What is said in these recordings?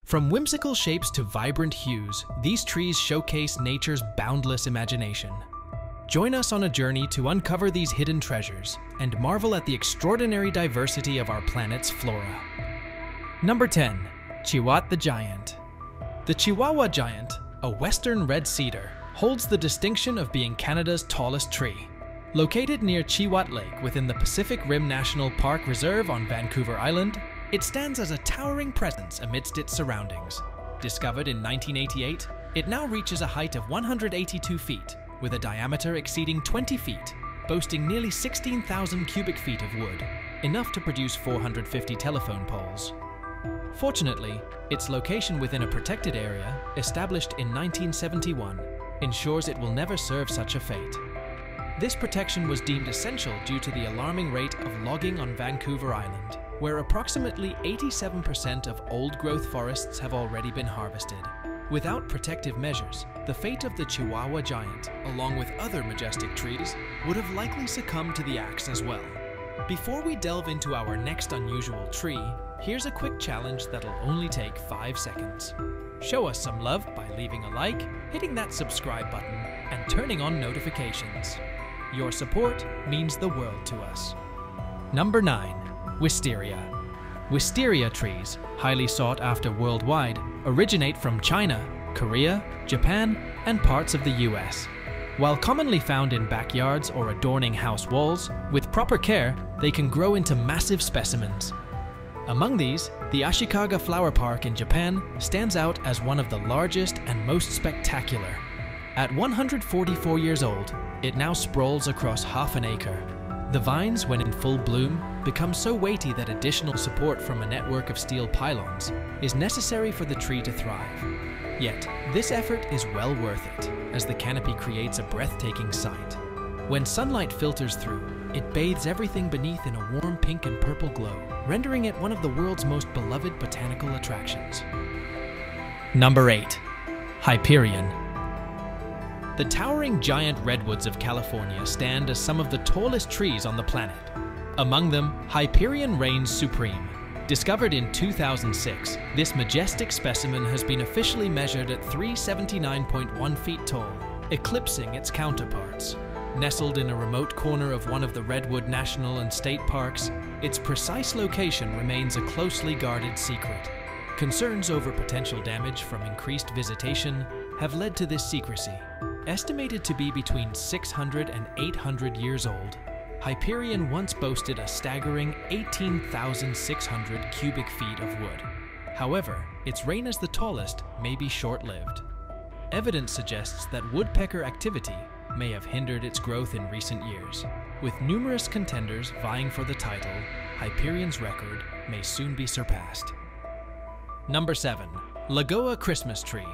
From whimsical shapes to vibrant hues, these trees showcase nature's boundless imagination. Join us on a journey to uncover these hidden treasures and marvel at the extraordinary diversity of our planet's flora. Number 10. Chiat the Giant. The Chihuahua Giant, a western red cedar, holds the distinction of being Canada's tallest tree. Located near Chiat Lake within the Pacific Rim National Park Reserve on Vancouver Island, it stands as a towering presence amidst its surroundings. Discovered in 1988, it now reaches a height of 182 feet, with a diameter exceeding 20 feet, boasting nearly 16,000 cubic feet of wood, enough to produce 450 telephone poles. Fortunately, its location within a protected area, established in 1971, ensures it will never serve such a fate. This protection was deemed essential due to the alarming rate of logging on Vancouver Island, where approximately 87% of old-growth forests have already been harvested. Without protective measures, the fate of the Chihuahua Giant, along with other majestic trees, would have likely succumbed to the axe as well. Before we delve into our next unusual tree, here's a quick challenge that'll only take 5 seconds. Show us some love by leaving a like, hitting that subscribe button, and turning on notifications. Your support means the world to us. Number 9. Wisteria. Wisteria trees, highly sought after worldwide, originate from China, Korea, Japan, and parts of the US. While commonly found in backyards or adorning house walls, with proper care, they can grow into massive specimens. Among these, the Ashikaga Flower Park in Japan stands out as one of the largest and most spectacular. At 144 years old, it now sprawls across half an acre. The vines, when in full bloom, become so weighty that additional support from a network of steel pylons is necessary for the tree to thrive. Yet, this effort is well worth it, as the canopy creates a breathtaking sight. When sunlight filters through, it bathes everything beneath in a warm pink and purple glow, rendering it one of the world's most beloved botanical attractions. Number 8. Hyperion. The towering giant redwoods of California stand as some of the tallest trees on the planet. Among them, Hyperion reigns supreme. Discovered in 2006, this majestic specimen has been officially measured at 379.1 feet tall, eclipsing its counterparts. Nestled in a remote corner of one of the Redwood National and State Parks, its precise location remains a closely guarded secret. Concerns over potential damage from increased visitation have led to this secrecy. Estimated to be between 600 and 800 years old, Hyperion once boasted a staggering 18,600 cubic feet of wood. However, its reign as the tallest may be short-lived. Evidence suggests that woodpecker activity may have hindered its growth in recent years. With numerous contenders vying for the title, Hyperion's record may soon be surpassed. Number 7. Legoa Christmas Tree.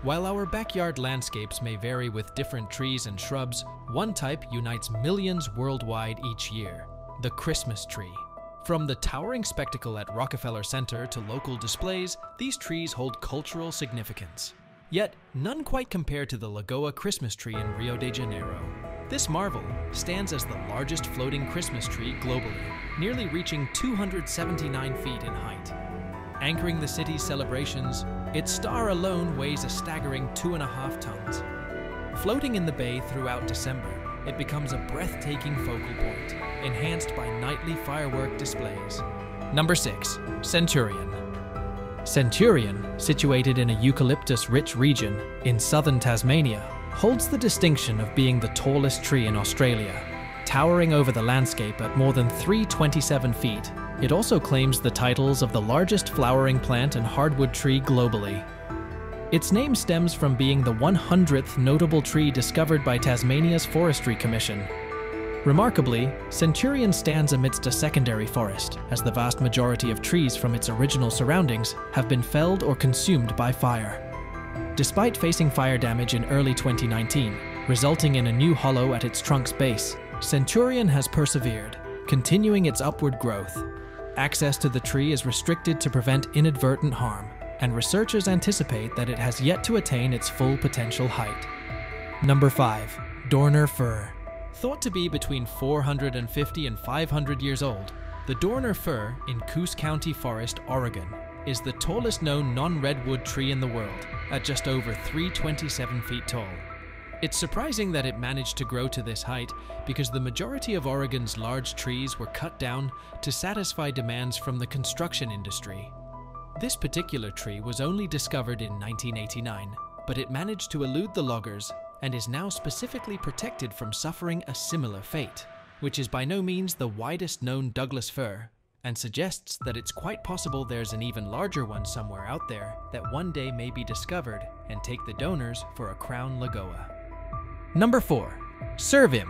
While our backyard landscapes may vary with different trees and shrubs, one type unites millions worldwide each year: the Christmas tree. From the towering spectacle at Rockefeller Center to local displays, these trees hold cultural significance. Yet, none quite compare to the Legoa Christmas tree in Rio de Janeiro. This marvel stands as the largest floating Christmas tree globally, nearly reaching 279 feet in height. Anchoring the city's celebrations, its star alone weighs a staggering 2.5 tons. Floating in the bay throughout December, it becomes a breathtaking focal point, enhanced by nightly firework displays. Number 6. Centurion. Centurion, situated in a eucalyptus-rich region in southern Tasmania, holds the distinction of being the tallest tree in Australia. Towering over the landscape at more than 327 feet, it also claims the titles of the largest flowering plant and hardwood tree globally. Its name stems from being the 100th notable tree discovered by Tasmania's Forestry Commission. Remarkably, Centurion stands amidst a secondary forest, as the vast majority of trees from its original surroundings have been felled or consumed by fire. Despite facing fire damage in early 2019, resulting in a new hollow at its trunk's base, Centurion has persevered, continuing its upward growth. Access to the tree is restricted to prevent inadvertent harm, and researchers anticipate that it has yet to attain its full potential height. Number 5. Dorner Fir. Thought to be between 450 and 500 years old, the Dorner Fir in Coos County Forest, Oregon, is the tallest known non-redwood tree in the world, at just over 327 feet tall. It's surprising that it managed to grow to this height because the majority of Oregon's large trees were cut down to satisfy demands from the construction industry. This particular tree was only discovered in 1989, but it managed to elude the loggers and is now specifically protected from suffering a similar fate, which is by no means the widest known Douglas fir, and suggests that it's quite possible there's an even larger one somewhere out there that one day may be discovered and take the donors for a crown Legoa. Number 4. Serim.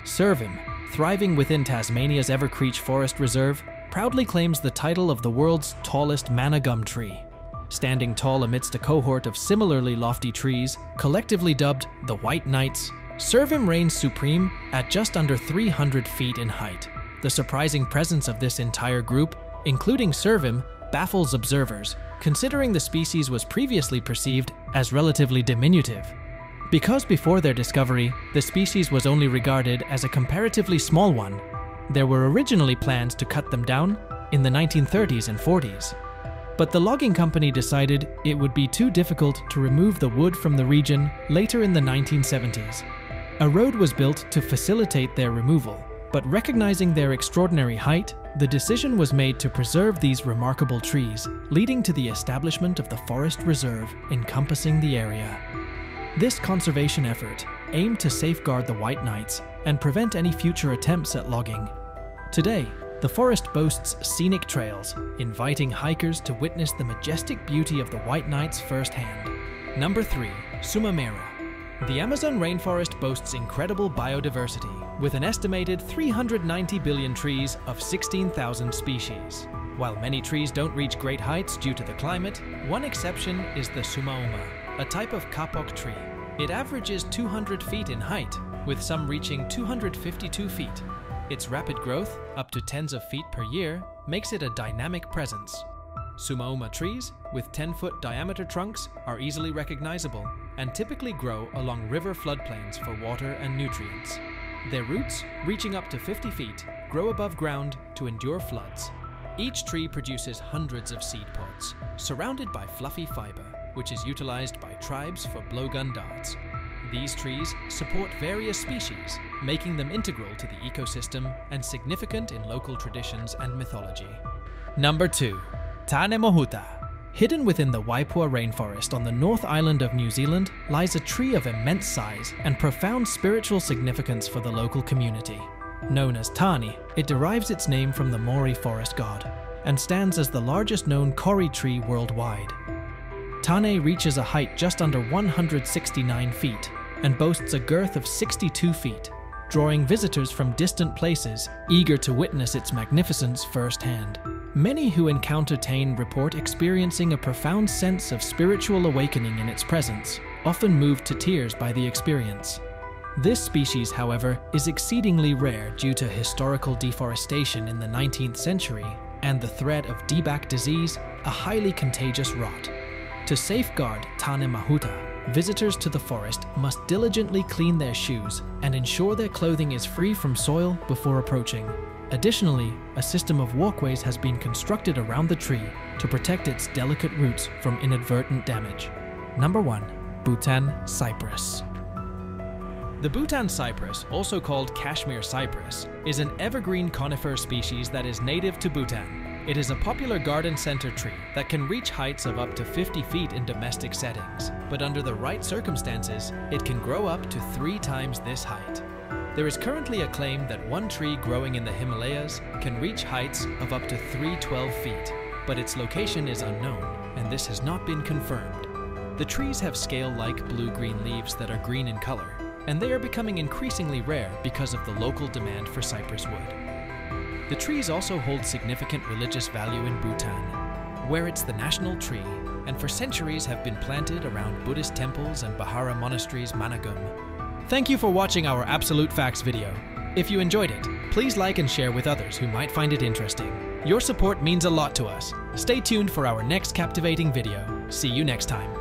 Serim, thriving within Tasmania's Evercreech Forest Reserve, proudly claims the title of the world's tallest manna gum tree. Standing tall amidst a cohort of similarly lofty trees, collectively dubbed the White Knights, Serim reigns supreme at just under 300 feet in height. The surprising presence of this entire group, including Serim, baffles observers, considering the species was previously perceived as relatively diminutive. Because before their discovery, the species was only regarded as a comparatively small one, there were originally plans to cut them down in the 1930s and 40s. But the logging company decided it would be too difficult to remove the wood from the region later in the 1970s. A road was built to facilitate their removal, but recognizing their extraordinary height, the decision was made to preserve these remarkable trees, leading to the establishment of the forest reserve encompassing the area. This conservation effort aimed to safeguard the White Knights and prevent any future attempts at logging. Today, the forest boasts scenic trails, inviting hikers to witness the majestic beauty of the White Knights firsthand. Number 3. Suoma. The Amazon rainforest boasts incredible biodiversity, with an estimated 390 billion trees of 16,000 species. While many trees don't reach great heights due to the climate, one exception is the Suoma, a type of kapok tree. It averages 200 feet in height, with some reaching 252 feet. Its rapid growth, up to tens of feet per year, makes it a dynamic presence. Suoma trees, with 10-foot diameter trunks, are easily recognizable and typically grow along river floodplains for water and nutrients. Their roots, reaching up to 50 feet, grow above ground to endure floods. Each tree produces hundreds of seed pods, surrounded by fluffy fiber, which is utilized by tribes for blowgun darts. These trees support various species, making them integral to the ecosystem and significant in local traditions and mythology. Number 2. Tani Mahuta. Hidden within the Waipua rainforest on the North Island of New Zealand lies a tree of immense size and profound spiritual significance for the local community. Known as Tani, it derives its name from the Maori forest god and stands as the largest known kori tree worldwide. Tani reaches a height just under 169 feet and boasts a girth of 62 feet, drawing visitors from distant places eager to witness its magnificence firsthand. Many who encounter Tani report experiencing a profound sense of spiritual awakening in its presence, often moved to tears by the experience. This species, however, is exceedingly rare due to historical deforestation in the 19th century and the threat of dieback disease, a highly contagious rot. To safeguard Tani Mahuta, visitors to the forest must diligently clean their shoes and ensure their clothing is free from soil before approaching. Additionally, a system of walkways has been constructed around the tree to protect its delicate roots from inadvertent damage. Number 1. Bhutan Cyprus. The Bhutan cypress, also called Kashmir cypress, is an evergreen conifer species that is native to Bhutan. It is a popular garden center tree that can reach heights of up to 50 feet in domestic settings, but under the right circumstances, it can grow up to 3 times this height. There is currently a claim that one tree growing in the Himalayas can reach heights of up to 312 feet, but its location is unknown, and this has not been confirmed. The trees have scale-like blue-green leaves that are green in color, and they are becoming increasingly rare because of the local demand for cypress wood. The trees also hold significant religious value in Bhutan, where it's the national tree, and for centuries have been planted around Buddhist temples and Bahara monasteries Managum. Thank you for watching our Absolute Facts video. If you enjoyed it, please like and share with others who might find it interesting. Your support means a lot to us. Stay tuned for our next captivating video. See you next time.